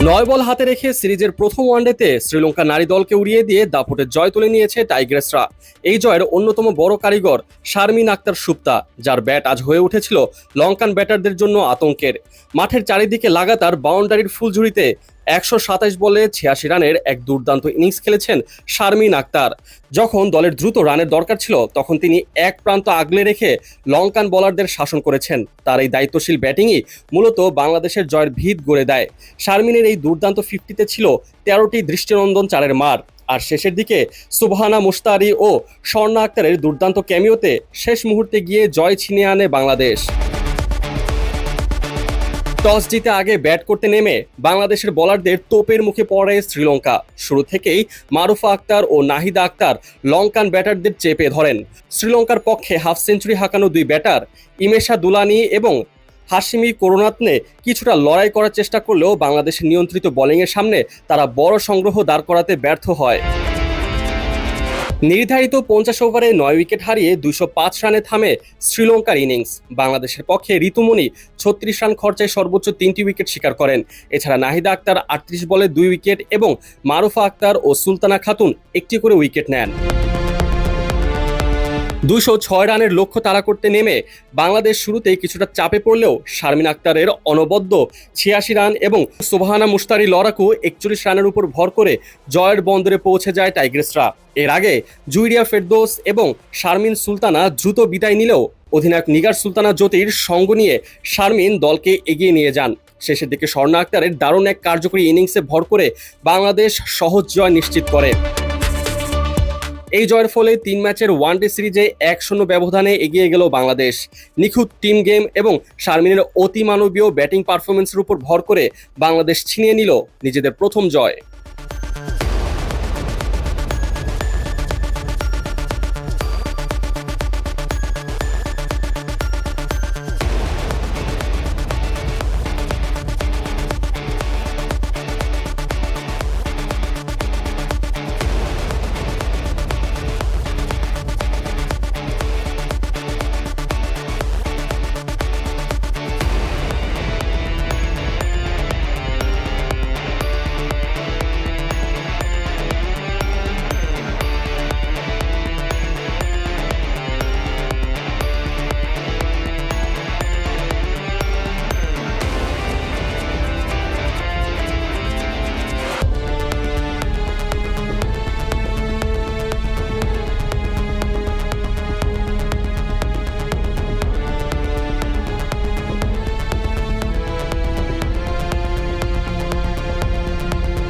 নয় বল হাতে রেখে সিরিজের প্রথম ওয়ানডেতে শ্রীলঙ্কা নারী দলকে উড়িয়ে দিয়ে দাপটের জয় তুলে নিয়েছে টাইগ্রেসরা। এই জয়ের অন্যতম বড় কারিগর শারমিন আক্তার সুপ্তা, যার ব্যাট আজ হয়ে উঠেছিল লঙ্কান ব্যাটারদের জন্য আতঙ্কের। মাঠের চারিদিকে লাগাতার বাউন্ডারির ফুলঝুরিতে 127 বলে 86 রানের এক দুর্দান্ত ইনিংস খেলেছেন শারমিন আক্তার। যখন দলের দ্রুত রানের দরকার ছিল তখন তিনি এক প্রান্ত আগলে রেখে লঙ্কান বোলারদের শাসন করেছেন। তার এই দায়িত্বশীল ব্যাটিংই মূলত বাংলাদেশের জয়ের ভিত গড়ে দেয়। শারমিনের এই দুর্দান্ত 50-তে ছিল 13টি দৃষ্টিনন্দন চারের মার। আর শেষের দিকে সুবহানা মুশতারি ও স্বর্ণা আক্তারের দুর্দান্ত ক্যামিওতে শেষ মুহূর্তে গিয়ে জয় ছিনিয়ে আনে বাংলাদেশ। টস জিতে আগে ব্যাট করতে নেমে বাংলাদেশের বোলারদের তোপের মুখে পড়ে শ্রীলঙ্কা। শুরু থেকেই মারুফা আক্তার ও নাহিদা আক্তার লঙ্কান ব্যাটারদের চেপে ধরেন। শ্রীলঙ্কার পক্ষে হাফ সেঞ্চুরি হাঁকানো দুই ব্যাটার ইমেশা দুলানি এবং হাশিমি করুণাত্নে কিছুটা লড়াই করার চেষ্টা করলেও বাংলাদেশের নিয়ন্ত্রিত বোলিংয়ের সামনে তারা বড় সংগ্রহ দাঁড় করাতে ব্যর্থ হয়। নির্ধারিত 50 ওভারে 9 উইকেট হারিয়ে 205 রানে থামে শ্রীলঙ্কার ইনিংস। বাংলাদেশের পক্ষে ঋতুমণি 36 রান খরচায় সর্বোচ্চ 3টি উইকেট শিকার করেন। এছাড়া নাহিদা আক্তার 38 বলে 2 উইকেট এবং মারুফা আক্তার ও সুলতানা খাতুন একটি করে উইকেট নেন। 206 রানের লক্ষ্য তাড়া করতে নেমে বাংলাদেশ শুরুতেই কিছুটা চাপে পড়লেও শারমিন আক্তারের অনবদ্য 86 রান এবং সুবহানা মুশতারি লড়াকু 41 রানের উপর ভর করে জয়ের বন্দরে পৌঁছে যায় টাইগ্রেসরা। এর আগে জুইরিয়া ফেরদৌস এবং শারমিন সুলতানা দ্রুত বিদায় নিলেও অধিনায়ক নিগার সুলতানা জ্যোতির সঙ্গ নিয়ে শারমিন দলকে এগিয়ে নিয়ে যান। শেষের দিকে স্বর্ণা আক্তারের দারুণ এক কার্যকরী ইনিংসে ভর করে বাংলাদেশ সহজ জয় নিশ্চিত করে। এই জয়ের ফলে 3 ম্যাচের ওয়ানডে সিরিজে 1-0 ব্যবধানে এগিয়ে গেল বাংলাদেশ। নিখুঁত টিম গেম এবং শারমিনের অতিমানবীয় ব্যাটিং পারফরমেন্সের উপর ভর করে বাংলাদেশ ছিনিয়ে নিল নিজেদের প্রথম জয়।